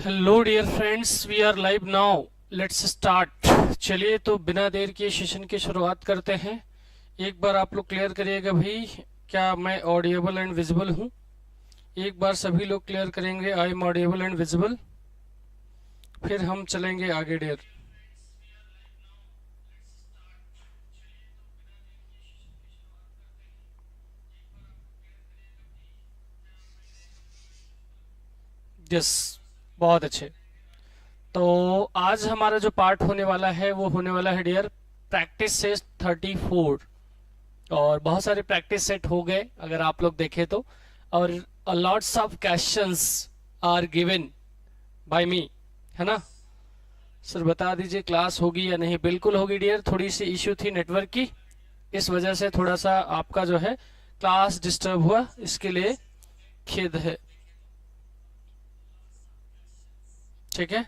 Hello dear friends, we are live now. Let's start. चलिए तो बिना देर के सेशन की शुरुआत करते हैं। एक बार आप लोग क्लियर करिएगा भाई, क्या मैं ऑडिएबल एंड विजिबल हूँ? एक बार सभी लोग क्लियर करेंगे I am audible and visible, फिर हम चलेंगे आगे डियर। यस, बहुत अच्छे। तो आज हमारा जो पार्ट होने वाला है वो होने वाला है डियर प्रैक्टिस सेट 34। और बहुत सारे प्रैक्टिस सेट हो गए अगर आप लोग देखें तो, और lots of questions are given by me, है ना सर? बता दीजिए क्लास होगी या नहीं? बिल्कुल होगी डियर। थोड़ी सी इश्यू थी नेटवर्क की, इस वजह से थोड़ा सा आपका जो है क्लास डिस्टर्ब हुआ, इसके लिए खेद है। ठीक है,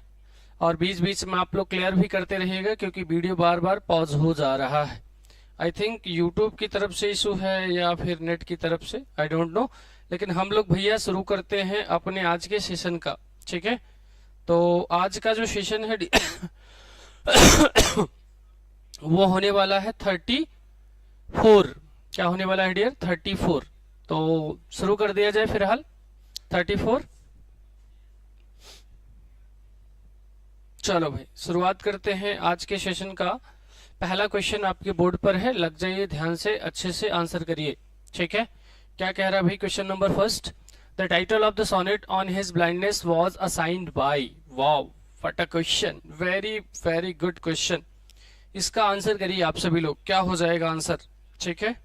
और बीच बीच में आप लोग क्लियर भी करते रहिएगा क्योंकि वीडियो बार बार पॉज हो जा रहा है। आई थिंक यूट्यूब की तरफ से इशू है या फिर नेट की तरफ से, आई डोंट नो। लेकिन हम लोग भैया शुरू करते हैं अपने आज के सेशन का। ठीक है, तो आज का जो सेशन है वो होने वाला है 34। क्या होने वाला है डियर? 34। तो शुरू कर दिया जाए फिलहाल 34। चलो भाई शुरुआत करते हैं आज के सेशन का। पहला क्वेश्चन आपके बोर्ड पर है, लग जाइए ध्यान से, अच्छे से आंसर करिए। ठीक है, क्या कह रहा है भाई? Question number first, the title of the sonnet on his blindness was assigned by. Wow, what a question, very very good question. इसका आंसर करिए आप सभी लोग, क्या हो जाएगा आंसर? ठीक है,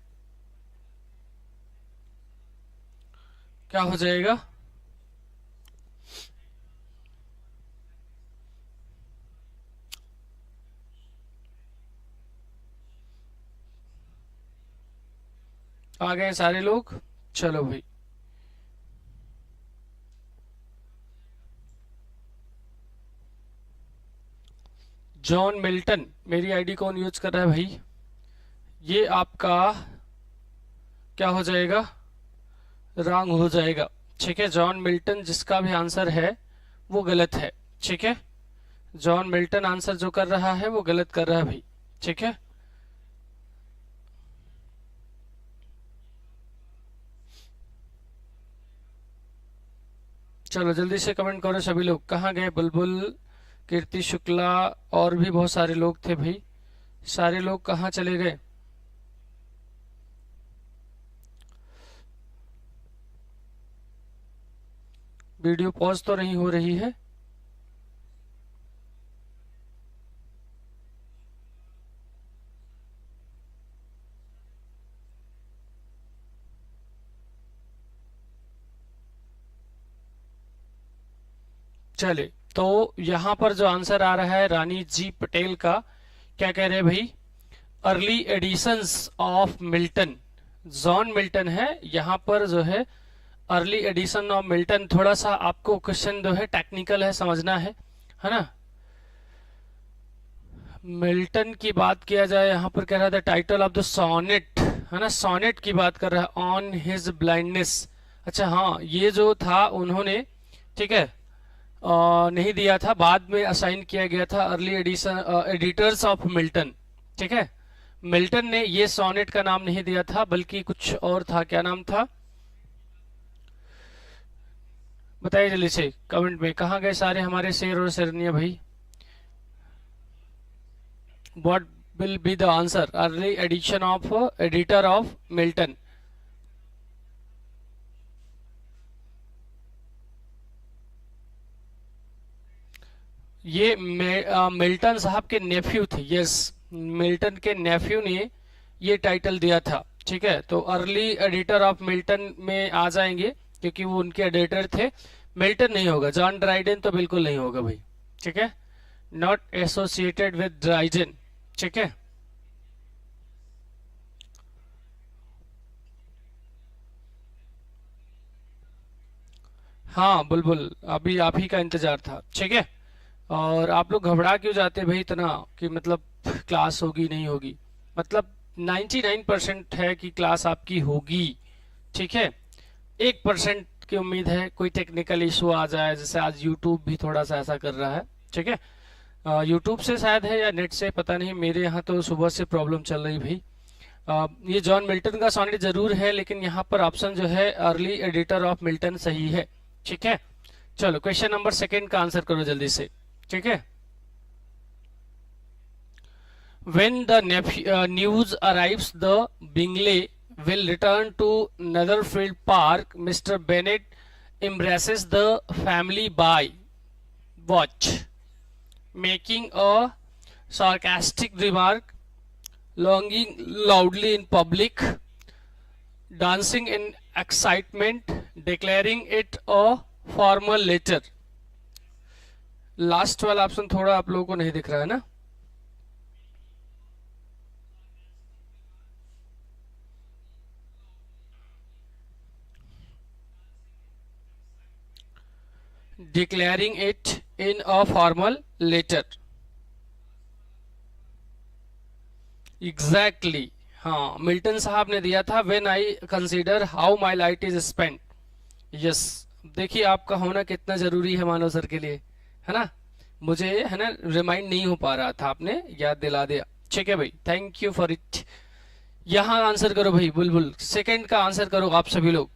क्या हो जाएगा? आ गए सारे लोग? चलो भाई, जॉन मिल्टन। मेरी आईडी कौन यूज कर रहा है भाई? ये आपका क्या हो जाएगा? रॉन्ग हो जाएगा। ठीक है, जॉन मिल्टन जिसका भी आंसर है वो गलत है। ठीक है, जॉन मिल्टन आंसर जो कर रहा है वो गलत कर रहा है भाई। ठीक है, चलो जल्दी से कमेंट करो सभी लोग। कहाँ गए बुलबुल, कीर्ति शुक्ला और भी बहुत सारे लोग थे भाई, सारे लोग कहाँ चले गए? वीडियो पॉज तो नहीं हो रही है? चले, तो यहां पर जो आंसर आ रहा है रानी जी पटेल का, क्या कह रहे हैं भाई? Early editions of Milton. John Milton है यहाँ पर जो है अर्ली एडिशन ऑफ मिल्टन। थोड़ा सा आपको क्वेश्चन जो है टेक्निकल है, समझना है ना? मिल्टन की बात किया जाए, यहाँ पर कह रहा था टाइटल ऑफ द सोनेट, है ना? सोनेट की बात कर रहा है, ऑन हिज ब्लाइंडनेस। अच्छा हाँ, ये जो था उन्होंने, ठीक है, नहीं दिया था, बाद में असाइन किया गया था early edition editors of Milton. ठीक है, मिल्टन ने ये सोनेट का नाम नहीं दिया था बल्कि कुछ और था। क्या नाम था बताइए जल्दी से कमेंट में। कहाँ गए सारे हमारे शेर और शेरनिया भाई? What will be the answer? Early edition of editor of Milton. ये मिल्टन साहब के नेफ्यू थे। यस, मिल्टन के नेफ्यू ने ये टाइटल दिया था। ठीक है, तो अर्ली एडिटर ऑफ मिल्टन में आ जाएंगे क्योंकि वो उनके एडिटर थे। मिल्टन नहीं होगा, जॉन ड्राइडन तो बिल्कुल नहीं होगा भाई। ठीक है, नॉट एसोसिएटेड विद ड्राइडन। ठीक है, हाँ बुलबुल, अभी आप ही का इंतजार था। ठीक है, और आप लोग घबरा क्यों जाते भाई इतना कि मतलब क्लास होगी नहीं होगी? मतलब 99% है कि क्लास आपकी होगी। ठीक है, 1% की उम्मीद है। कोई टेक्निकल इशू आ जाए, जैसे आज यूट्यूब भी थोड़ा सा ऐसा कर रहा है, ठीक है। यूट्यूब से शायद है या नेट से, पता नहीं, मेरे यहाँ तो सुबह से प्रॉब्लम चल रही भाई। ये जॉन मिल्टन का सॉनेट जरूर है, लेकिन यहाँ पर ऑप्शन जो है अर्ली एडिटर ऑफ मिल्टन सही है, ठीक है। चलो क्वेश्चन नंबर सेकेंड का आंसर करो जल्दी से, ठीक है। When the news arrives, the Bingley will return to Netherfield Park. Mr. Bennet embraces the family by watch, making a sarcastic remark, longing loudly in public, dancing in excitement, declaring it a formal letter. Last वाला option थोड़ा आप लोगों को नहीं दिख रहा है ना। Declaring it in a formal letter. Exactly. हाँ, मिल्टन साहब ने दिया था when I consider how my life is spent. Yes. देखिए आपका होना कितना जरूरी है मानव सर के लिए, है ना। मुझे है ना रिमाइंड नहीं हो पा रहा था, आपने याद दिला दिया, ठीक है भाई, थैंक यू फॉर इट। यहाँ आंसर करो भाई, बुलबुल सेकंड का आंसर करो आप सभी लोग,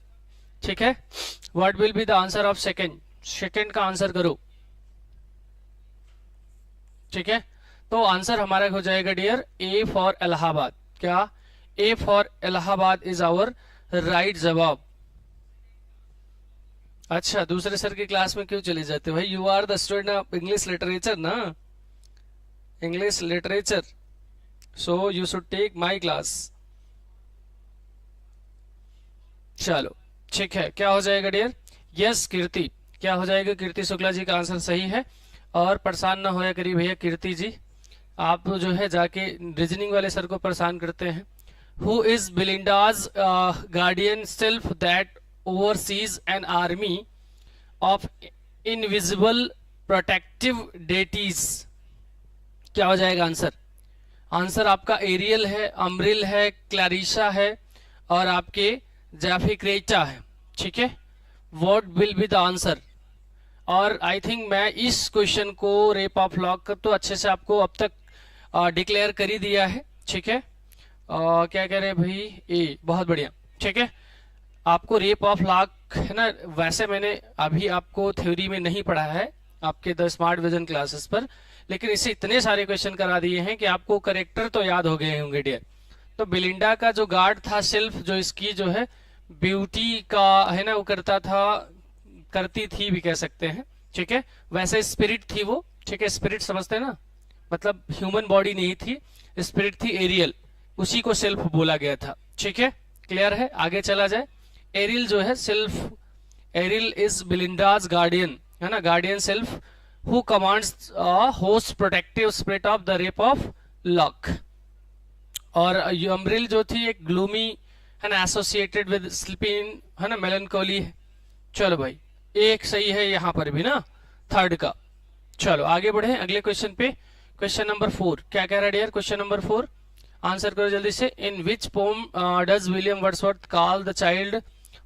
ठीक है। What will be the answer of second? Second का आंसर करो, ठीक है। तो आंसर हमारा हो जाएगा डियर ए फॉर इलाहाबाद। क्या? A for Allahabad is our right जवाब। अच्छा, दूसरे सर की क्लास में क्यों चले जाते हो भाई? You are the student of English literature ना, English literature, so you should take my class. चलो ठीक है, क्या हो जाएगा डियर? यस कीर्ति, क्या हो जाएगा? कीर्ति शुक्ला जी का आंसर सही है। और परेशान ना होया करिए भैया कीर्ति जी, आप जो है जाके रीजनिंग वाले सर को परेशान करते हैं। Who is Belinda's guardian sylph that oversees an army of invisible protective deities? क्या हो जाएगा आंसर? आंसर आपका एरियल है, अम्ब्रिल है, क्लैरिशा है और आपके जैफिक्रेटा है, ठीक है। What will be the answer? और आई थिंक मैं इस क्वेश्चन को रेप ऑफ लॉक तो अच्छे से आपको अब तक डिक्लेयर कर ही दिया है, ठीक है। क्या कह रहे हैं भाई? ए, बहुत बढ़िया, ठीक है। आपको रेप ऑफ लॉक है ना, वैसे मैंने अभी आपको थ्योरी में नहीं पढ़ा है आपके द स्मार्ट विजन क्लासेस पर, लेकिन इससे इतने सारे क्वेश्चन करा दिए हैं कि आपको करेक्टर तो याद हो गए होंगे डियर। तो बिलिंडा का जो गार्ड था सेल्फ, जो इसकी जो है ब्यूटी का है ना वो करता था, करती थी भी कह सकते हैं, ठीक है। वैसे स्पिरिट थी वो, ठीक है। स्पिरिट समझते हैं ना, मतलब ह्यूमन बॉडी नहीं थी, स्पिरिट थी एरियल, उसी को सेल्फ बोला गया था, ठीक है। क्लियर है? आगे चला जाए। एरियल जो है self, aerial is Belinda's guardian, है ना, guardian self who commands host protective spirit of the rape of lock. और अम्ब्रिल जो थी एक ग्लूमी है ना, एसोसिएटेड विद स्लीपिंग है ना, मेलनकोली है। चलो भाई, एक सही है यहाँ पर भी ना, थर्ड का। चलो आगे बढ़े अगले क्वेश्चन पे। क्वेश्चन नंबर 4 क्या कह रहा है डियर? क्वेश्चन नंबर 4 आंसर करो जल्दी से। In which poem does William Wordsworth call the child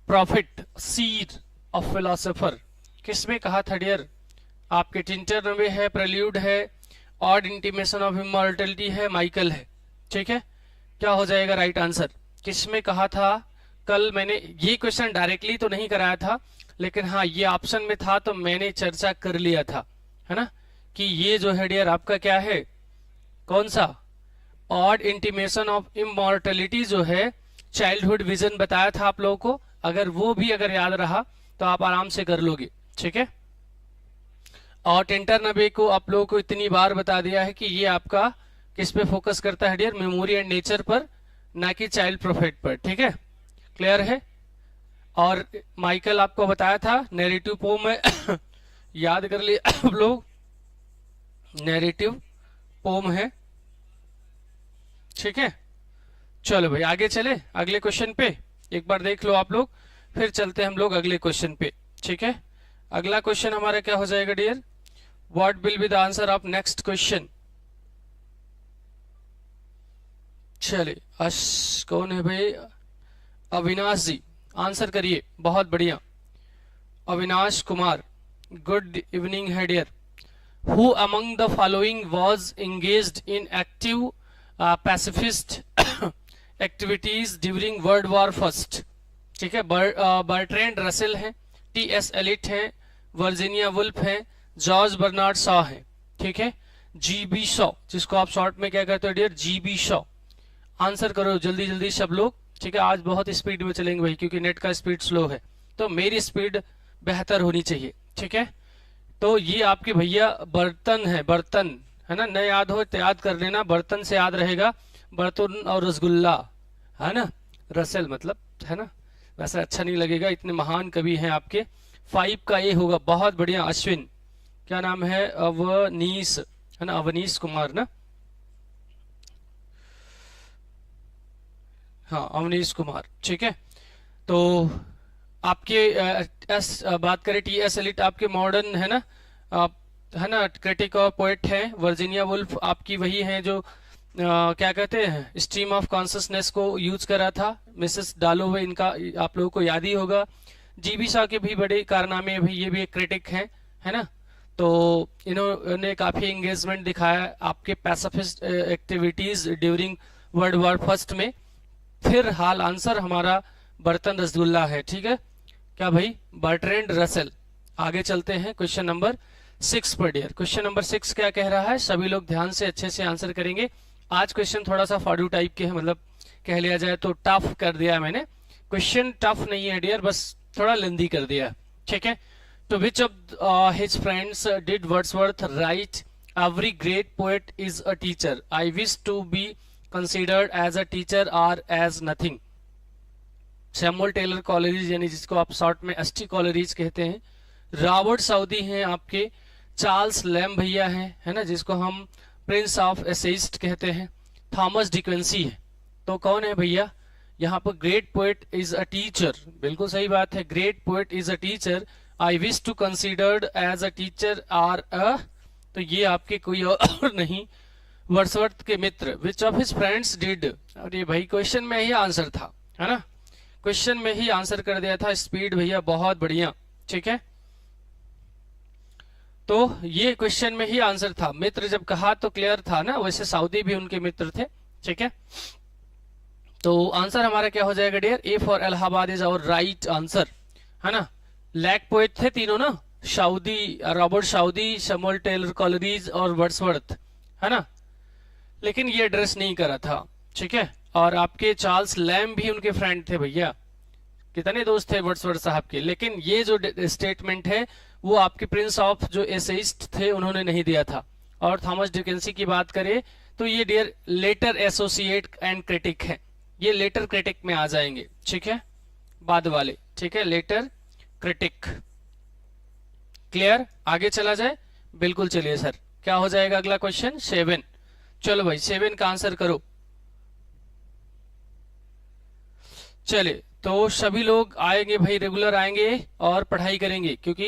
prophet seer of philosopher? किसमें कहा था डियर? आपके टिंटर में है, प्रेल्यूड है, ऑड इंटीमेशन ऑफ इमॉर्टलिटी है, माइकल है, ठीक है। क्या हो जाएगा राइट आंसर? किसमें कहा था? कल मैंने ये क्वेश्चन डायरेक्टली तो नहीं कराया था, लेकिन हाँ ये ऑप्शन में था तो मैंने चर्चा कर लिया था, है ना, कि ये जो है डियर आपका क्या है, कौन सा? ऑड इंटीमेशन ऑफ इमॉर्टलिटी जो है, चाइल्डहुड विजन बताया था आप लोगों को। अगर वो भी अगर याद रहा तो आप आराम से कर लोगे, ठीक है। और टेंटर नबे को आप लोगों को इतनी बार बता दिया है कि ये आपका किस पे फोकस करता है डियर? मेमोरी एंड नेचर पर, ना कि चाइल्ड प्रोफेट पर, ठीक है। क्लियर है? और माइकल आपको बताया था नैरेटिव पोम है याद कर लिए आप लोग, नैरेटिव पोम है, ठीक है। चलो भाई आगे चले अगले क्वेश्चन पे, एक बार देख लो आप लोग, फिर चलते हैं हम लोग अगले क्वेश्चन पे, ठीक है। अगला क्वेश्चन हमारा क्या हो जाएगा dear? What will be the answer of next question? चले कौन है भाई? अविनाश जी आंसर करिए, बहुत बढ़िया। अविनाश कुमार, गुड इवनिंग है dear. Who among the following was engaged in active pacifist activities during World War first? ठीक है, बर्ट्रैंड रसेल हैं, टी.एस. एलिट हैं, वर्जीनिया वुल्फ हैं, जॉर्ज बर्नार्ड शॉ हैं। ठीक है, जी.बी. शॉ, जिसको आप शॉर्ट में क्या कहते हो डियर, जी.बी. शॉ। आंसर करो जल्दी जल्दी सब लोग। ठीक है, आज बहुत स्पीड में चलेंगे भाई, क्योंकि नेट का स्पीड स्लो है, तो मेरी स्पीड बेहतर होनी चाहिए। ठीक है, तो ये आपके भैया बर्तन है, बर्तन है ना, न याद हो तो याद कर लेना, बर्तन से याद रहेगा, बर्तन और रसगुल्ला, है ना, रसेल मतलब, है ना, वैसे अच्छा नहीं लगेगा, इतने महान कवि हैं आपके। 5 का ए होगा, बहुत बढ़िया। अश्विन, क्या नाम है, अवनीश, है ना, अवनीश कुमार ना, हाँ अवनीश कुमार। ठीक है, तो आपके बात करें टी.एस. एलिट आपके मॉडर्न है ना, आप है ना, क्रिटिक और पोएट है। वर्जीनिया वुल्फ आपकी वही है जो क्या कहते हैं, स्ट्रीम ऑफ कॉन्शियसनेस को यूज करा था, मिसेस डालोवे, इनका आप लोगों को याद ही होगा। जी.बी. शाह के भी बड़े कारनामे, भाई ये भी एक क्रिटिक हैं, है ना, तो इन्होंने काफी एंगेजमेंट दिखाया आपके pacifist activities during World War first में। फिर हाल आंसर हमारा बर्तन रसगुल्ला है। ठीक है, क्या भाई, बर्ट्रैंड रसेल। आगे चलते हैं क्वेश्चन नंबर 6 पर डियर। क्वेश्चन नंबर 6 क्या कह रहा है, सभी लोग ध्यान से अच्छे से आंसर करेंगे। आज क्वेश्चन थोड़ा सा फाड़ू टाइप के है, मतलब कह लिया जाए तो टफ कर दिया है मैंने। क्वेश्चन टफ नहीं है डियर, बस थोड़ा लेंदी कर दिया। ठीक है, तो which of his friends did Wordsworth write every great poet is a teacher, I wish to be considered as a teacher or as nothing? Samuel Taylor Coleridge, यानी जिसको आप शॉर्ट में एसटी कॉलेरिज कहते हैं। रॉबर्ट साउदी हैं आपके, Charles lamb भैया हैं, है ना, जिसको हम प्रिंस ऑफ एसेइस्ट कहते हैं। थॉमस डिक्वेंसी है। तो कौन है भैया यहाँ पर, great poet is a teacher, बिल्कुल सही बात है, great poet is a teacher, I wish to considered as a teacher or a, तो ये आपके कोई और नहीं, वर्ड्सवर्थ के मित्र। Which of his friends did, अरे भाई क्वेश्चन में ही आंसर था, है ना, क्वेश्चन में ही आंसर कर दिया था, स्पीड भैया बहुत बढ़िया। ठीक है, तो ये क्वेश्चन में ही आंसर था, मित्र जब कहा तो क्लियर था ना, वैसे सऊदी भी उनके मित्र थे। ठीक है, तो आंसर हमारा क्या हो जाएगा dear, a for Allahabad is our right answer, है ना। लैक पोएट थे तीनों ना, Southey, Robert Southey, Samuel Taylor Coleridge और वर्ड्सवर्थ, है ना, लेकिन ये एड्रेस नहीं करा था। ठीक है, और आपके चार्ल्स लैम भी उनके फ्रेंड थे भैया, कितने दोस्त थे वर्ड्सवर्थ साहब के, लेकिन ये जो स्टेटमेंट है वो आपके प्रिंस ऑफ जो एसेइस्ट थे उन्होंने नहीं दिया था। और थॉमस डिकेंसी की बात करें तो ये dear letter associate and critic है, ये लेटर क्रिटिक में आ जाएंगे। ठीक है, बाद वाले, ठीक है, लेटर क्रिटिक। क्लियर, आगे चला जाए, बिल्कुल चलिए सर, क्या हो जाएगा अगला क्वेश्चन, 7। चलो भाई 7 का आंसर करो। चलिए, तो सभी लोग आएंगे भाई, रेगुलर आएंगे और पढ़ाई करेंगे, क्योंकि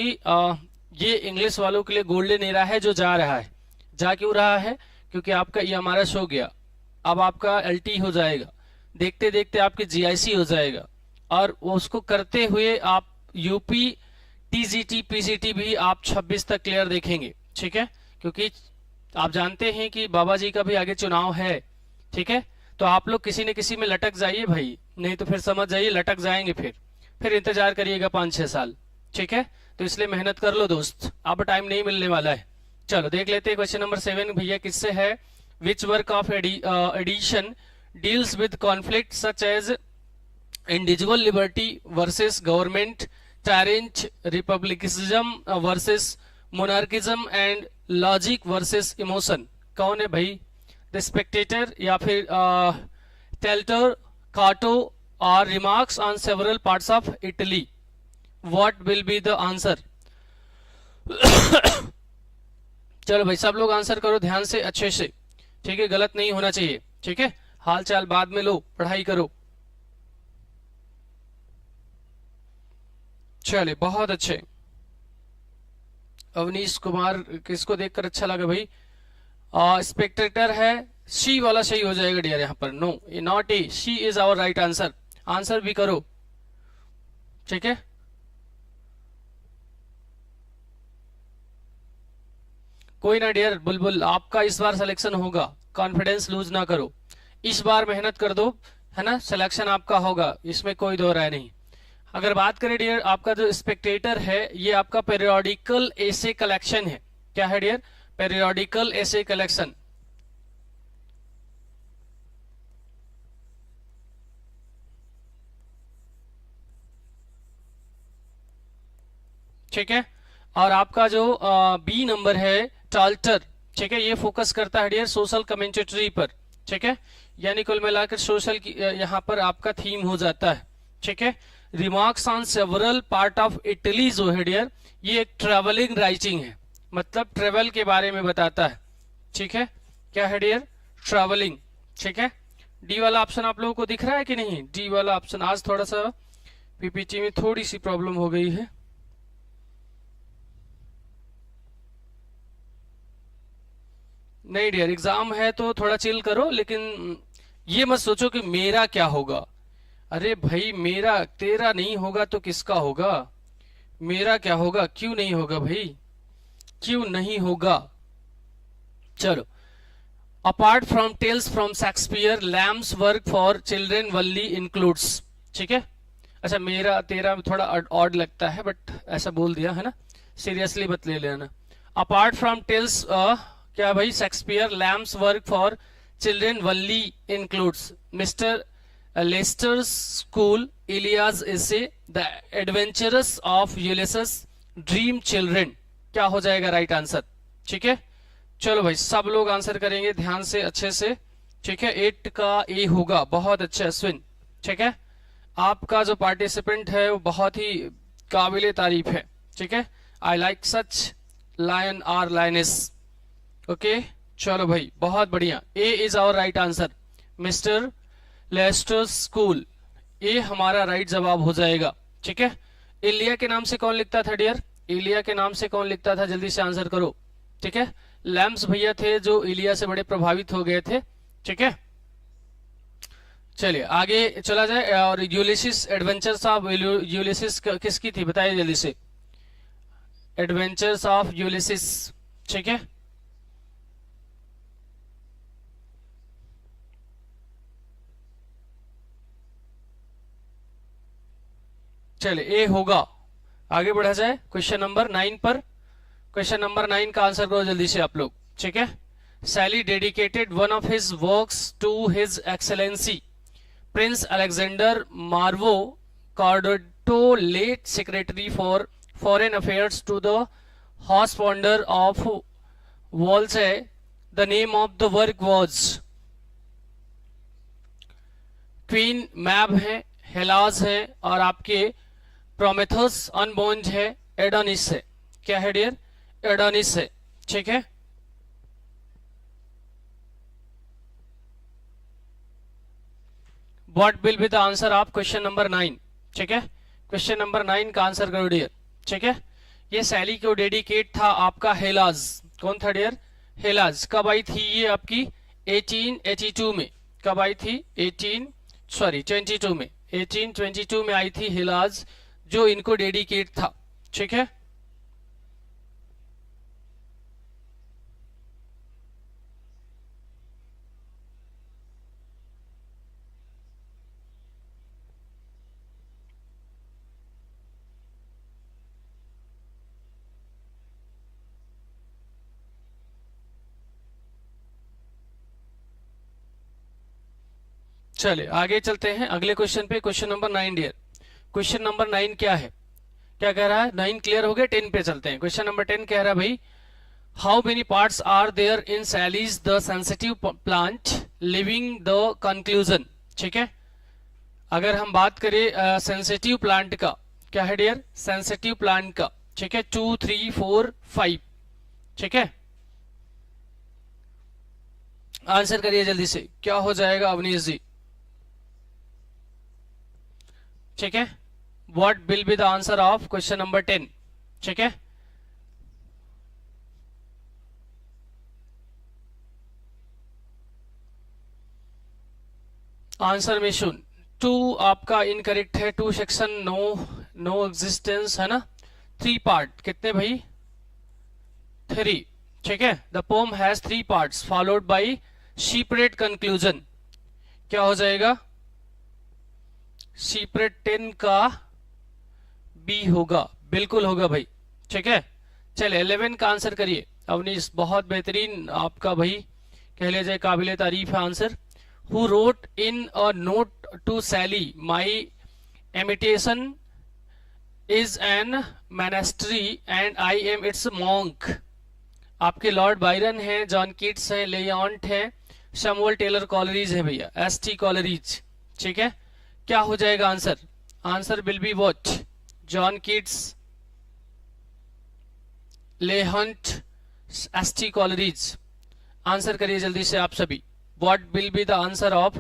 ये इंग्लिश वालों के लिए गोल्डन एरा है जो जा रहा है। जा क्यों रहा है, क्योंकि आपका ये हमारा हो गया, अब आपका एलटी हो जाएगा, देखते देखते आपके जीआईसी हो जाएगा, और उसको करते हुए आप यूपी टीजीटी पीजीटी भी आप 26 तक क्लियर देखेंगे। ठीक है, क्योंकि आप जानते हैं कि बाबा जी का भी आगे चुनाव है। ठीक है, तो आप लोग किसी न किसी में लटक जाइए भाई, नहीं तो फिर समझ जाइए लटक जाएंगे, फिर इंतजार करिएगा 5-6 साल। ठीक है, तो इसलिए मेहनत कर लो दोस्त, अब टाइम नहीं मिलने वाला है। चलो देख लेते हैं क्वेश्चन नंबर 7 भैया किससे है। Which work of Addison deals with conflict such as individual liberty versus government, tyrant republicanism versus monarchism and logic versus emotion? कौन है भाई, द स्पेक्टेटर या फिर टेल्टर, काटो और remarks on several parts of Italy? What will be the answer? चलो भाई सब लोग आंसर करो ध्यान से, अच्छे से। ठीक है, गलत नहीं होना चाहिए। ठीक है, हाल चाल बाद में लो, पढ़ाई करो। चले, बहुत अच्छे। अवनीश कुमार, किसको देखकर अच्छा लगा भाई? स्पेक्टेटर है, सी वाला सही हो जाएगा डियर, यहाँ पर no, not a, c is our right answer. Answer भी करो। ठीक है, कोई ना डियर बुलबुल, आपका इस बार सिलेक्शन होगा, कॉन्फिडेंस लूज ना करो, इस बार मेहनत कर दो, है ना, सिलेक्शन आपका होगा, इसमें कोई दो राय नहीं। अगर बात करें डियर, आपका जो स्पेक्टेटर है ये आपका पेरियोडिकल एसे कलेक्शन है। क्या है डियर? पेरियोडिकल एसे कलेक्शन। ठीक है। और आपका जो बी नंबर है टाल्टर, ठीक है, ये फोकस करता है डियर सोशल कमेंटेटरी पर। ठीक है, यानी कुल मिलाकर सोशल की यहाँ पर आपका थीम हो जाता है। ठीक है। Remarks on several part of Italy जो है डियर, ये एक ट्रेवलिंग राइटिंग है, मतलब ट्रेवल के बारे में बताता है। ठीक है, क्या है डियर? ट्रेवलिंग। ठीक है। डी वाला ऑप्शन आप लोगों को दिख रहा है कि नहीं? डी वाला ऑप्शन, आज थोड़ा सा पीपीटी में थोड़ी सी प्रॉब्लम हो गई है। नहीं डियर, एग्जाम है तो थोड़ा चिल करो, लेकिन ये मत सोचो कि मेरा क्या होगा। अरे भाई, मेरा तेरा नहीं होगा तो किसका होगा? मेरा क्या होगा? क्यों नहीं होगा भाई, क्यों नहीं होगा? चलो, apart from Tales from Shakespeare, Lamb's work for children वल्ली इंक्लूड्स। ठीक है। अच्छा, मेरा तेरा थोड़ा ऑड लगता है, बट ऐसा बोल दिया है ना, सीरियसली मत ले लेना। अपार्ट फ्रॉम टेल्स क्या भाई, Shakespeare, Lamb's work for children वल्ली includes mister Leicester's school, Elia's essay, the adventures of Ulysses, dream children. क्या हो जाएगा राइट आंसर? ठीक है। चलो भाई, सब लोग आंसर करेंगे ध्यान से, अच्छे से। ठीक है, 8 का ए होगा। बहुत अच्छे अश्विन। ठीक है, आपका जो पार्टिसिपेंट है वो बहुत ही काबिले तारीफ है। ठीक है, I like such lion or lioness. Okay, चलो भाई, बहुत बढ़िया। A is our right answer, mister Leicester school, ये हमारा राइट जवाब हो जाएगा। ठीक है। इलिया के नाम से कौन लिखता था डियर? इलिया के नाम से कौन लिखता था? जल्दी से आंसर करो। ठीक है, लैम्स भैया थे जो इलिया से बड़े प्रभावित हो गए थे। ठीक है, चलिए आगे चला जाए। और यूलिसिस, एडवेंचर्स ऑफ यूलिसिस किसकी थी बताइए जल्दी से? Adventures of Ulysses. ठीक है, चलिए ए होगा। आगे बढ़ा जाए क्वेश्चन नंबर 9 पर। क्वेश्चन नंबर 9 का आंसर करो जल्दी से आप लोग। ठीक है, Shelley dedicated one of his works to his excellency prince Alexander Mavrocordato, late secretary for foreign affairs to the hospodar of Wallachia. The name of the work was? Queen Mab है, हेलाज है, और आपके Prometheus अनबोन्ड है, Adonis है। क्या है dear? Adonis है। ठीक है, what will be the answer of question number 9? ठीक है, क्वेश्चन नंबर 9 का आंसर करो डियर। ठीक है, ये सैली को डेडिकेट था आपका हेलाज। कौन था डियर? हेलाज। कब आई थी ये आपकी? 1882 में। कब आई थी? 1822 में। 1822 में आई थी हेलाज, जो इनको डेडिकेट था। ठीक है, चलिए आगे चलते हैं अगले क्वेश्चन पे। क्वेश्चन नंबर 9 डियर। क्वेश्चन नंबर 9 क्या है? क्या कह रहा है? 9 क्लियर हो गया, 10 पे चलते हैं। क्वेश्चन नंबर 10 कह रहा है भाई, how many parts are there in Shelley's the Sensitive Plant, leaving the conclusion. ठीक है, अगर हम बात करें सेंसिटिव प्लांट का, क्या है डियर? सेंसिटिव प्लांट का। ठीक है, 2 3 4 5। ठीक है, आंसर करिए जल्दी से, क्या हो जाएगा अवनीश जी? ठीक है, what will be the answer of question number 10? ठीक है, आंसर में सुन 2 आपका इनकरेक्ट है। 2 सेक्शन नो, नो एग्जिस्टेंस है ना। 3 पार्ट कितने भाई? 3। ठीक है। The poem has 3 parts followed by separate conclusion. क्या हो जाएगा? शीपरेट 10 का बी होगा, बिल्कुल होगा भाई। ठीक है, चलिए 11 का आंसर करिए अवनीश। बहुत बेहतरीन आपका भाई कह लीजिए काबिले तारीफ है answer. Who wrote in a note to Shelley my imitation is an monastery and I am its monk. आपके लॉर्ड बायरन है, जॉन कीट्स है, लेयॉन्ट है, शैमुअल टेलर कॉलरीज है भैया, एस.टी. कॉलरीज। ठीक है, क्या हो जाएगा answer? Answer will be what? John Keats, Leigh Hunt, S T. Coleridge. Answer करिए जल्दी से आप सभी। What will be the answer of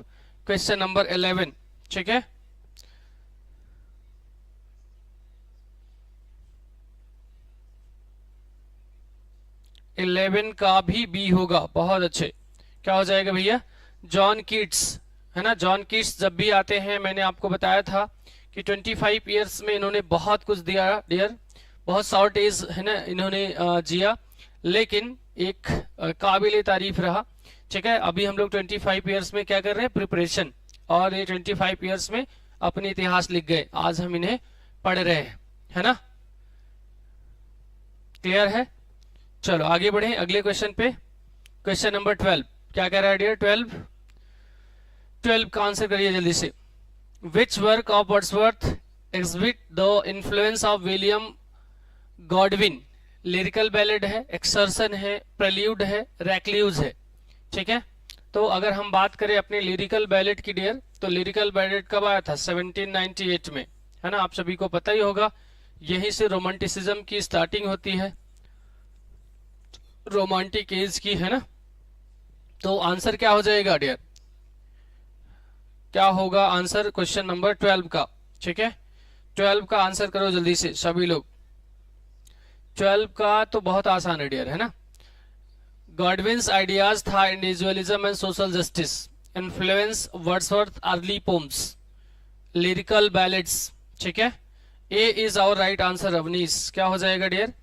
question number 11? ठीक है, इलेवन का भी बी होगा। बहुत अच्छे। क्या हो जाएगा भैया? जॉन कीट्स है ना। जॉन कीट्स जब भी आते हैं, मैंने आपको बताया था कि 25 ईयर्स में इन्होंने बहुत कुछ दिया डियर, बहुत शॉर्ट एज है ना इन्होंने जिया, लेकिन एक काबिल तारीफ रहा। ठीक है, अभी हम लोग 25 ईयर्स में क्या कर रहे हैं? प्रिपरेशन। और ये 25 ईयर्स में अपने इतिहास लिख गए, आज हम इन्हें पढ़ रहे हैं, है ना। क्लियर है? चलो आगे बढ़े अगले क्वेश्चन पे। क्वेश्चन नंबर 12 क्या कह रहा है डियर? 12 का आंसर करिए जल्दी से। विच work of Wordsworth exhibit the influence of William Godwin? Lyrical ballad है, एक्सर्सन है, प्रेल्यूड है, रैक्ल्यूज है। ठीक है, तो अगर हम बात करें अपने लिरिकल बैलेड की डियर, तो लिरिकल बैलेड कब आया था? 1798 में, है ना। आप सभी को पता ही होगा, यहीं से रोमांटिसिज्म की स्टार्टिंग होती है, रोमांटिक एज की, है ना। तो आंसर क्या हो जाएगा डियर? क्या होगा आंसर क्वेश्चन नंबर 12 का? ठीक है, 12 का आंसर करो जल्दी से सभी लोग। 12 का तो बहुत आसान है डियर, है ना। गॉडविन्स आइडियाज था individualism and social justice, influence Wordsworth early poems, lyrical ballads. ठीक है, A is our right answer Avnish. क्या हो जाएगा डियर?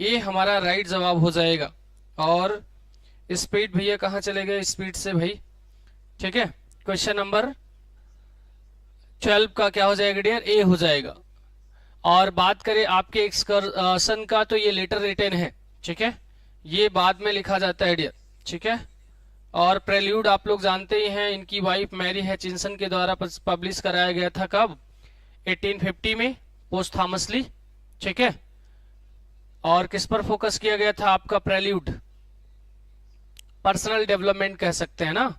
ए हमारा राइट जवाब हो जाएगा। और स्पीड भैया कहाँ चले गए? स्पीड से भाई। ठीक है, क्वेश्चन नंबर 12 का क्या हो जाएगा डियर? ए हो जाएगा। और बात करें आपके एक्सकर्सन का, तो ये लेटर रिटेन है। ठीक है, ये बाद में लिखा जाता है डियर। ठीक है, और प्रेल्यूड आप लोग जानते ही हैं, इनकी वाइफ मैरी हैचिंसन के द्वारा पब्लिश कराया गया था। कब? 1850 में, पोस्टथॉमसली। ठीक है, और किस पर फोकस किया गया था आपका? प्रेल्यूड, पर्सनल डेवलपमेंट कह सकते हैं ना।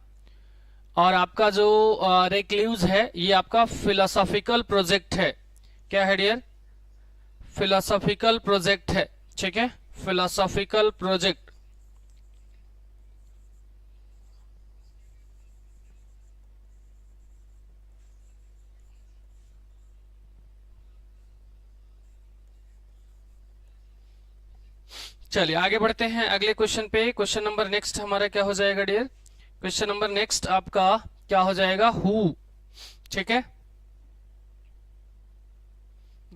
और आपका जो रेक्ल्यूज है, ये आपका फिलोसॉफिकल प्रोजेक्ट है। क्या है डियर? फिलोसॉफिकल प्रोजेक्ट है। ठीक है, फिलोसॉफिकल प्रोजेक्ट। चलिए आगे बढ़ते हैं अगले क्वेश्चन पे। क्वेश्चन नंबर नेक्स्ट हमारा क्या हो जाएगा डियर? क्वेश्चन नंबर नेक्स्ट आपका क्या हो जाएगा? हु। ठीक है,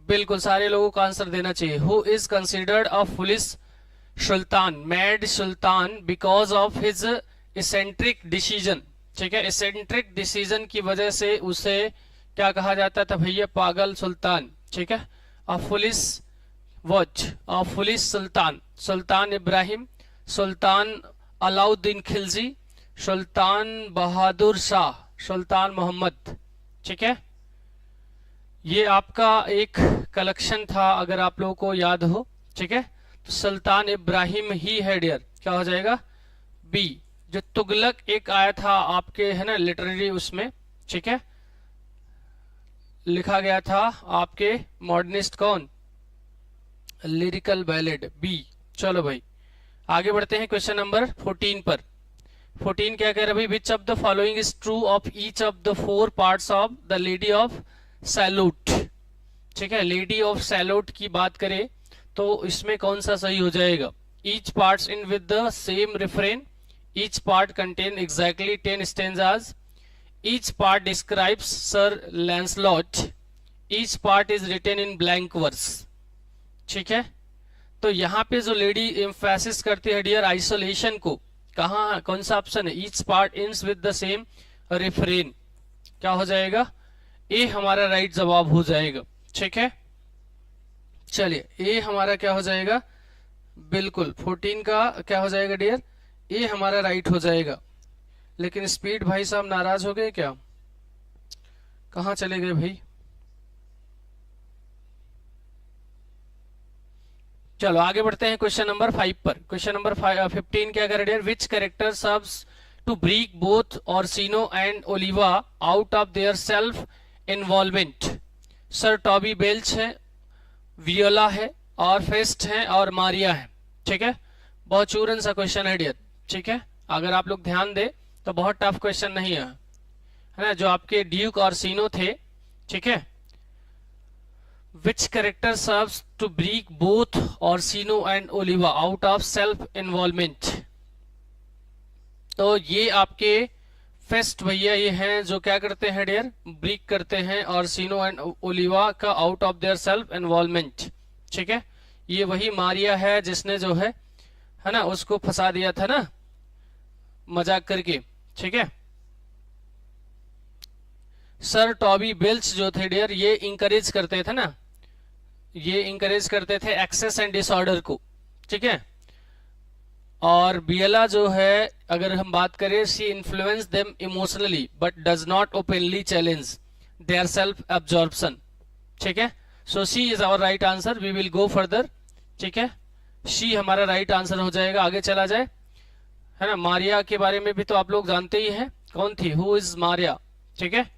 बिल्कुल सारे लोगों को आंसर देना चाहिए। Who is considered a foolish Sultan, mad Sultan, because of his eccentric decision. ठीक है, इसेंट्रिक डिसीजन की वजह से उसे क्या कहा जाता था भैया? पागल सुल्तान। ठीक है, a foolish watch, a foolish sultan, sultan Ibrahim, sultan Alauddin Khilji, sultan Bahadur Shah, sultan Mohammad. ठीक है, ये आपका एक कलेक्शन था अगर आप लोगों को याद हो। ठीक है, तो सुल्तान इब्राहिम ही है डियर। क्या हो जाएगा? बी। जो तुगलक एक आया था आपके, है ना, लिटरेरी, उसमें ठीक है लिखा गया था आपके मॉडर्निस्ट कौन? Lyrical ballad, b. चलो भाई आगे बढ़ते हैं क्वेश्चन नंबर 14 पर। 14 क्या कह रहा है भाई? Which of the following is true of each of the 4 parts of the lady of salute. ठीक है, लेडी ऑफ सैल्यूट की बात करें तो इसमें कौन सा सही हो जाएगा? Each parts in with the same refrain, each part contain exactly 10 stanzas, each part describes sir Lancelot, each part is written in blank verse. ठीक है, तो यहाँ पे जो लेडी एम्फेसिस करती है डियर आइसोलेशन को, कहाँ, कौन सा ऑप्शन है, each part ends with the same refrain, क्या हो जाएगा, ए हमारा राइट जवाब हो जाएगा। ठीक है, चलिए ए हमारा क्या हो जाएगा, बिल्कुल 14 का क्या हो जाएगा डियर, ए हमारा राइट हो जाएगा। लेकिन स्पीड भाई साहब नाराज हो गए क्या, कहाँ चले गए भाई। चलो आगे बढ़ते हैं क्वेश्चन नंबर 5 पर। क्वेश्चन नंबर 15 क्या कर रहे हैं, which character serves to break both Orsino and Olivia out of their self involvement. Sir Toby Belch है, वियोला है और फेस्ट है और मारिया है। ठीक है, बहुत चूरन सा क्वेश्चन है डियर। ठीक है, अगर आप लोग ध्यान दे तो बहुत टफ क्वेश्चन नहीं है ना, जो आपके ड्यूक ऑर्सिनो थे। ठीक है, which character serves to break both Orsino and Oliva out of self involvement। तो ये आपके फेस्ट भैया ये हैं जो क्या करते हैं डियर, ब्रेक करते हैं ऑर्सिनो एंड ओलिवा का out of their self involvement. ठीक है, ये वही मारिया है जिसने जो है ना उसको फंसा दिया था ना मजाक करके। ठीक है, सर टॉबी बेल्च जो थे डियर ये इंकरेज करते थे ना, ये इंकरेज करते थे एक्सेस एंड डिसऑर्डर को। ठीक है, और बियला जो है अगर हम बात करें, she influence them emotionally but does not openly challenge their self absorption. ठीक है, so she is our right answer, we will go further. ठीक है, शी हमारा राइट आंसर हो जाएगा। आगे चला जाए, है ना। मारिया के बारे में भी तो आप लोग जानते ही हैं, कौन थी, हु इज मारिया। ठीक है,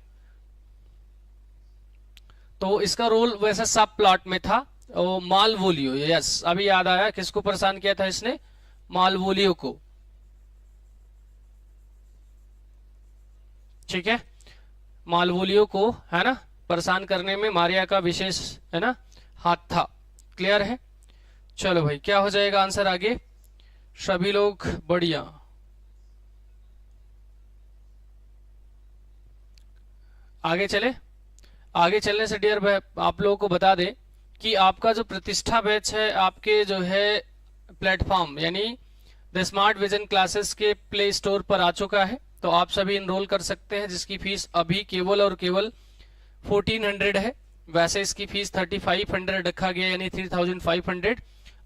तो इसका रोल वैसे सब प्लॉट में था, वो मालवोलियो, यस अभी याद आया, किसको परेशान किया था इसने, मालवोलियो को। ठीक है, मालवोलियो को है ना परेशान करने में मारिया का विशेष है ना हाथ था। क्लियर है, चलो भाई क्या हो जाएगा आंसर आगे, सभी लोग बढ़िया। आगे चले, आगे चलने से डियर आप लोगों को बता दें कि आपका जो प्रतिष्ठा बैच है आपके जो है प्लेटफॉर्म यानी द स्मार्ट विजन क्लासेस के प्ले स्टोर पर आ चुका है। तो आप सभी इनरोल कर सकते हैं, जिसकी फीस अभी केवल और केवल 1400 है। वैसे इसकी फीस 3500 रखा गया यानी 3500,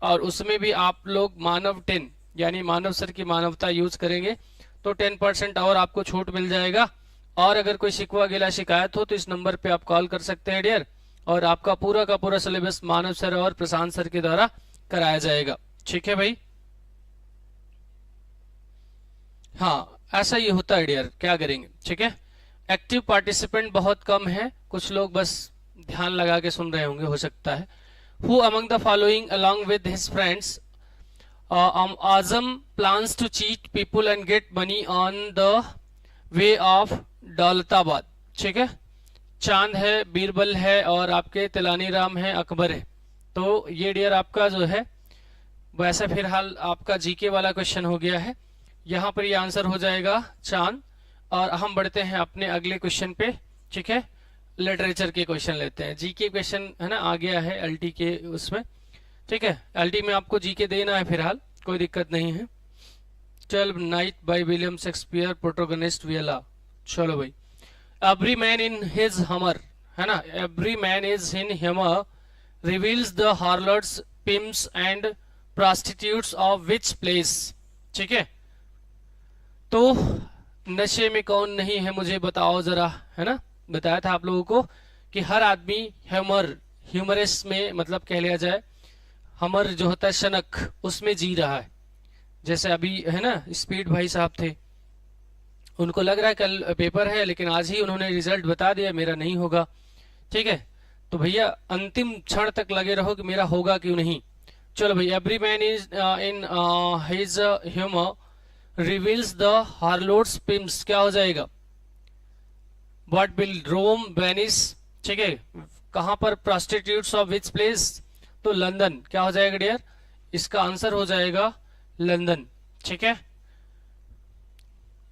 और उसमें भी आप लोग मानव 10 यानी मानव सर की मानवता यूज करेंगे तो 10% और आपको छूट मिल जाएगा। और अगर कोई शिकवा गिला शिकायत हो तो इस नंबर पे आप कॉल कर सकते हैं डियर, और आपका पूरा का पूरा सिलेबस मानव सर और प्रशांत सर के द्वारा कराया जाएगा। ठीक है भाई, हाँ ऐसा ही होता है डियर, क्या करेंगे। ठीक है, एक्टिव पार्टिसिपेंट बहुत कम है, कुछ लोग बस ध्यान लगा के सुन रहे होंगे हो सकता है। Who among the following along with his friends Azam plans to cheat people and get money on the way of Daulatabad. ठीक है, चांद है, बीरबल है और आपके तिलानी राम है, अकबर है। तो ये डियर आपका जो है वैसे फिलहाल आपका जीके वाला क्वेश्चन हो गया है, यहाँ पर ये आंसर हो जाएगा चांद। और हम बढ़ते हैं अपने अगले क्वेश्चन पे। ठीक है, लिटरेचर के क्वेश्चन लेते हैं, जीके क्वेश्चन है ना आ गया है एलटी के उसमें। ठीक है, एलटी में आपको जीके देना है फिलहाल, कोई दिक्कत नहीं है। चल night by William Shakespeare, protagonist Viola. चलो भाई, एवरी मैन इन हिज हमर है ना, every man is in humour reveals the harlot's pimps and prostitutes of which place. ठीक है, तो नशे में कौन नहीं है मुझे बताओ जरा, है ना। बताया था आप लोगों को कि हर आदमी ह्यूमरस में मतलब कह लिया जाए हमर जो होता है शनक उसमें जी रहा है। जैसे अभी है ना स्पीड भाई साहब थे, उनको लग रहा है कल पेपर है लेकिन आज ही उन्होंने रिजल्ट बता दिया मेरा नहीं होगा। ठीक है, तो भैया अंतिम क्षण तक लगे रहो कि मेरा होगा क्यों नहीं। चलो भाई, every man is in his humour reveals the harlot's pimps, क्या हो जाएगा, व्हाट विल रोम वेनिस। ठीक है, कहां पर प्रोस्टिट्यूट्स ऑफ विच प्लेस, तो लंदन, क्या हो जाएगा डियर, इसका आंसर हो जाएगा लंदन। ठीक है,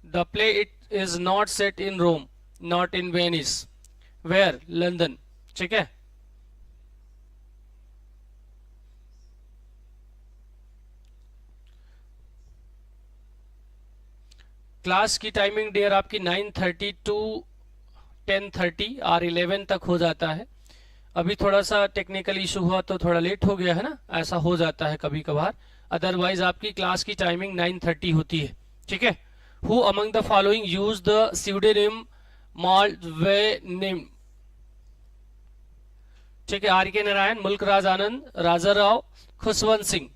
the play it is not set in Rome not in Venice, where, London. ठीक है, क्लास की टाइमिंग डियर आपकी 9:30 टू 10:30 और 11 तक हो जाता है। अभी थोड़ा सा टेक्निकल इशू हुआ तो थोड़ा लेट हो गया है ना, ऐसा हो जाता है कभी कभार। अदरवाइज आपकी क्लास की टाइमिंग 9:30 होती है, ठीक है। Who among the following use the pseudonym माल्वेनिम, ठीक है। आर के नारायण, मुल्क राज आनंद, राजा राव, खुशवंत सिंह,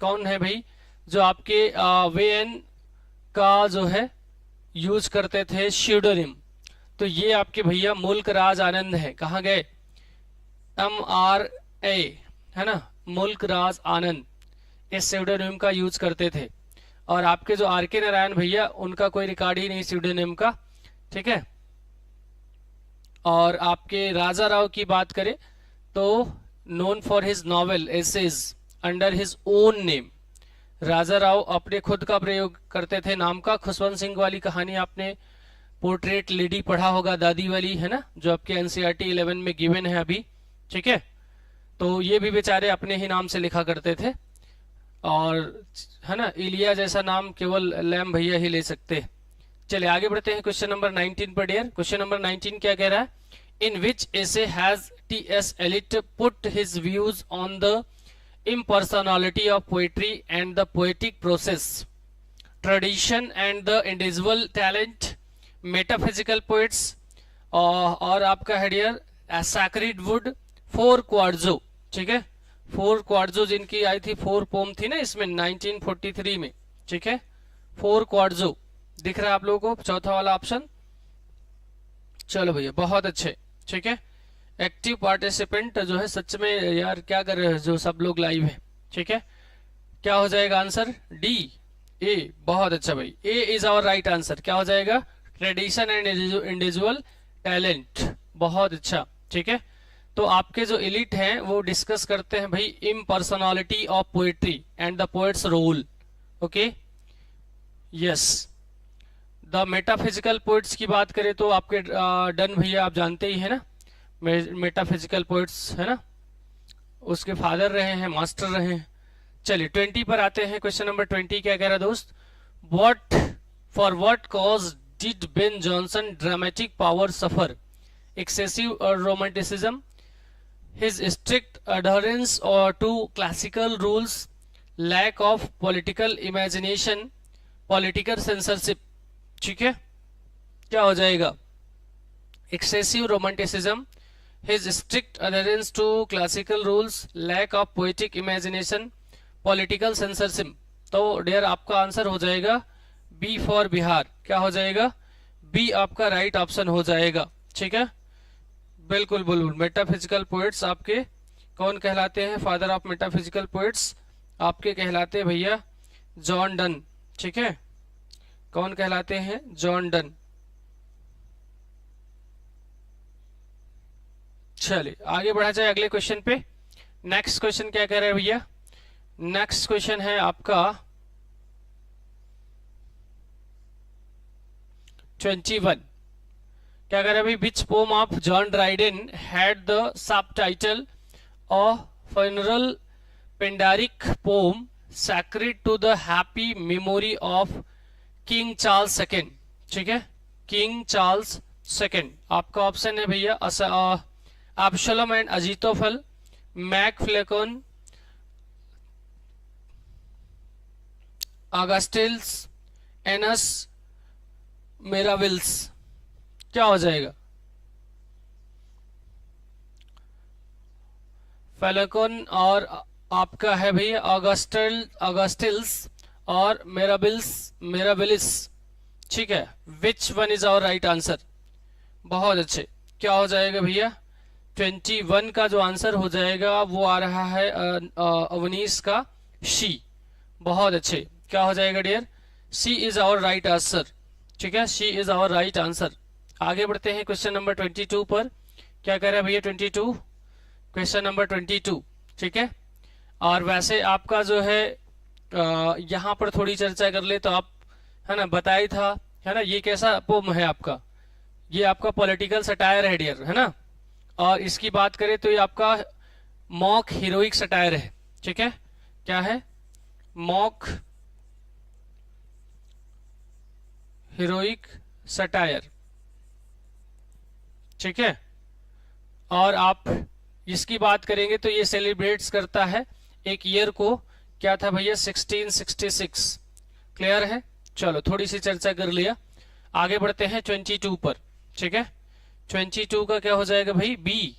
कौन है भाई जो आपके वेएन का जो है यूज करते थे स्यूडोनिम? तो ये आपके भैया मुल्क राज आनंद है। कहाँ गए? MRA, है ना, मुल्क राज आनंद इस स्यूडोनिम का यूज करते थे। और आपके जो आर के नारायण भैया, उनका कोई रिकॉर्ड ही नहीं स्यूडोनिम का, ठीक है। और आपके राजा राव की बात करें तो known for his novel essays under his own name, Raja Rao अपने खुद का प्रयोग करते थे नाम का। खुशवंत सिंह वाली कहानी आपने पोर्ट्रेट लेडी पढ़ा होगा, दादी वाली, है ना, जो आपके NCERT 11 में गिवन है अभी, ठीक है। तो ये भी बेचारे अपने ही नाम से लिखा करते थे, और है ना, इलिया जैसा नाम केवल लैम भैया ही ले सकते हैं। चलिए आगे बढ़ते हैं क्वेश्चन नंबर 19 पर डियर। क्वेश्चन नंबर 19 क्या कह रहा है? इन विच एसे has T.S. Eliot put his views on the impersonality of poetry and the poetic process, tradition and the individual talent, metaphysical poets, और आपका है डियर सैक्रेड वुड, फोर क्वार्ट्जो, ठीक है। फोर क्वार्ट्जो जिनकी आई थी, 4 पोम थी ना इसमें 1943 में, ठीक है। 4 क्वार्ट्जो दिख रहा है आप लोगों को, चौथा वाला ऑप्शन। चलो भैया बहुत अच्छे, ठीक है। एक्टिव पार्टिसिपेंट जो है, सच में यार क्या कर रहे हैं जो सब लोग लाइव है, ठीक है। क्या हो जाएगा आंसर? डी, ए। बहुत अच्छा भाई, ए इज आवर राइट आंसर। क्या हो जाएगा? Tradition and individual talent. बहुत अच्छा, ठीक है। तो आपके जो एलिट हैं वो डिस्कस करते हैं भाई impersonality of poetry and the poets role, okay, yes. The metaphysical poets की बात करें तो आपके डन भैया आप जानते ही है ना, मेटाफिजिकल पोएट्स, है ना, उसके फादर रहे हैं, मास्टर रहे हैं। चलिए 20 पर आते हैं। क्वेश्चन नंबर 20 क्या कह रहा है दोस्त? What for what cause did Ben Jonson dramatic power suffer? Excessive romanticism, his strict adherence और to classical rules, lack of political imagination, political censorship, ठीक है। क्या हो जाएगा? Excessive romanticism, his strict adherence to classical rules, lack of poetic imagination, political censorship। तो dear आपका answer हो जाएगा बी फॉर बिहार। क्या हो जाएगा? बी आपका राइट ऑप्शन हो जाएगा, ठीक है। बिल्कुल बिल्कुल। मेटाफिजिकल पोएट्स आपके कौन कहलाते हैं? फादर ऑफ मेटाफिजिकल पोएट्स आपके कहलाते हैं भैया जॉन डन, ठीक है। कौन कहलाते हैं? John Donne. चलिए आगे बढ़ा जाए अगले क्वेश्चन पे। नेक्स्ट क्वेश्चन क्या कह रहे हैं भैया? नेक्स्ट क्वेश्चन है आपका 21। क्या कह रहे हैं भाई? Which poem of John Dryden had the subtitle of funeral pindaric poem sacred to the happy memory of king Charles second, ठीक है। किंग चार्ल्स सेकेंड आपका ऑप्शन है भैया एब्शलोम एंड अजीतोफल, मैकफ्लेकोन, अगस्टिल्स, एनस मेराविल्स। क्या हो जाएगा? फेलेकोन और आपका है भैया अगस्टिल्स और मेराबिलिस, ठीक है। Which one is our right answer? बहुत अच्छे। क्या हो जाएगा भैया? 21 का जो आंसर हो जाएगा वो आ रहा है अवनीश का शी। बहुत अच्छे। क्या हो जाएगा dear? C is our right answer, ठीक है। C is our right answer. आगे बढ़ते हैं क्वेश्चन नंबर 22 पर। क्या कह रहा है भैया? 22, क्वेश्चन नंबर 22, ठीक है। और वैसे आपका जो है यहाँ पर थोड़ी चर्चा कर ले तो आप, है ना, बताया था, है ना, ये कैसा पोम है आपका? ये आपका पॉलिटिकल सटायर है डियर, है ना। और इसकी बात करें तो ये आपका मॉक हीरोइक सटायर है, ठीक है। क्या है? मॉक हीरोइक सटायर, ठीक है। और आप इसकी बात करेंगे तो ये सेलिब्रेट्स करता है एक ईयर को, क्या था भैया, 1666। क्लियर है। चलो थोड़ी सी चर्चा कर लिया, आगे बढ़ते हैं 22 पर, ठीक है। 22 का क्या हो जाएगा भाई, b,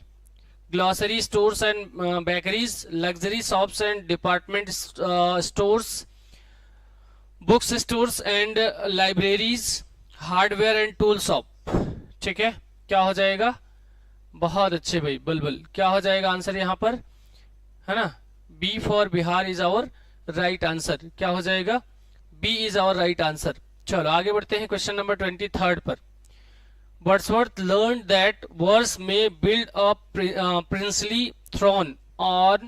glossary stores and bakeries, luxury shops and department stores, books stores and libraries, hardware and tool shop, ठीक है। क्या हो जाएगा, बहुत अच्छे भाई बुलबुल, क्या हो जाएगा आंसर यहाँ पर, है ना, b for Bihar is our right answer. क्या हो जाएगा, b is our right answer. चलो आगे बढ़ते हैं क्वेश्चन नंबर 23 पर। Wordsworth learned that verse may build a princely throne on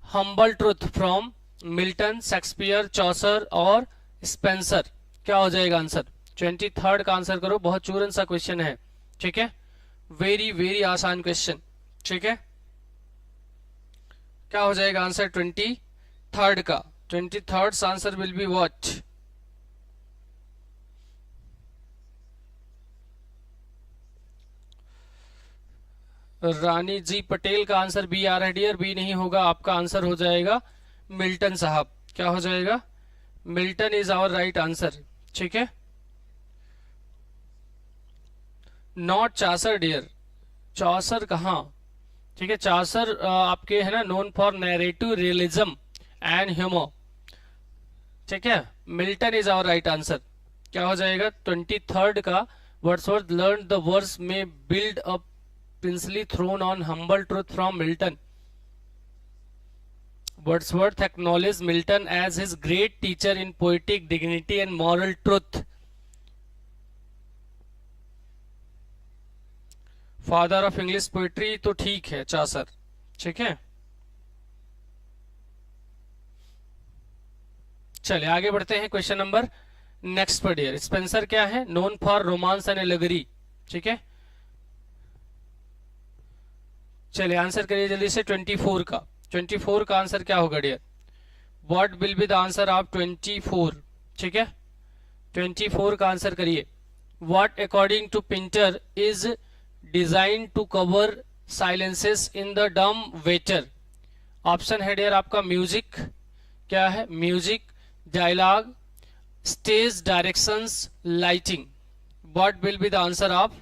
humble truth from Milton, Shakespeare, Chaucer और Spencer। क्या हो जाएगा आंसर, 23 का आंसर करो, बहुत चूरन सा क्वेश्चन है, ठीक है, वेरी वेरी आसान क्वेश्चन, ठीक है। क्या हो जाएगा आंसर 23 का, 23 आंसर विल बी व्हाट, रानी जी पटेल का आंसर बी आ रहा है डियर, बी नहीं होगा, आपका आंसर हो जाएगा मिल्टन साहब। क्या हो जाएगा, Milton is our right answer, ठीक है। नॉट चासर डियर, चौसर कहाँ, ठीक है, चासर आपके है ना, known for narrative realism and humour, ठीक है। Milton is our right answer. क्या हो जाएगा 23 का, वर्ड्सवर्थ लर्न द वर्स में build a princely throne on humble truth from Milton. Wordsworth acknowledged Milton as his great teacher in poetic dignity and moral truth. Father of English poetry तो ठीक है Chaucer, ठीक है। चलिए आगे बढ़ते हैं क्वेश्चन नंबर नेक्स्ट पर डियर। स्पेंसर क्या है, known for romance and allegory, ठीक है। चलिए आंसर करिए जल्दी से 24 का। 24 का आंसर क्या होगा dear, what will be the answer of 24, ठीक है। 24 का आंसर करिए। What according to Pinter is design to cover silences in the dumb waiter. Option है डियर आपका म्यूजिक, क्या है, music, dialogue, stage directions, lighting. What will be the answer of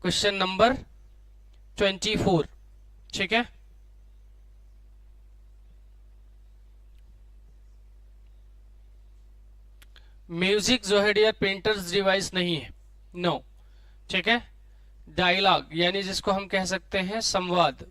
question number 24, ठीक है। म्यूजिक जो है dear painters device नहीं है, नो, ठीक है। डायलॉग यानी जिसको हम कह सकते हैं संवाद,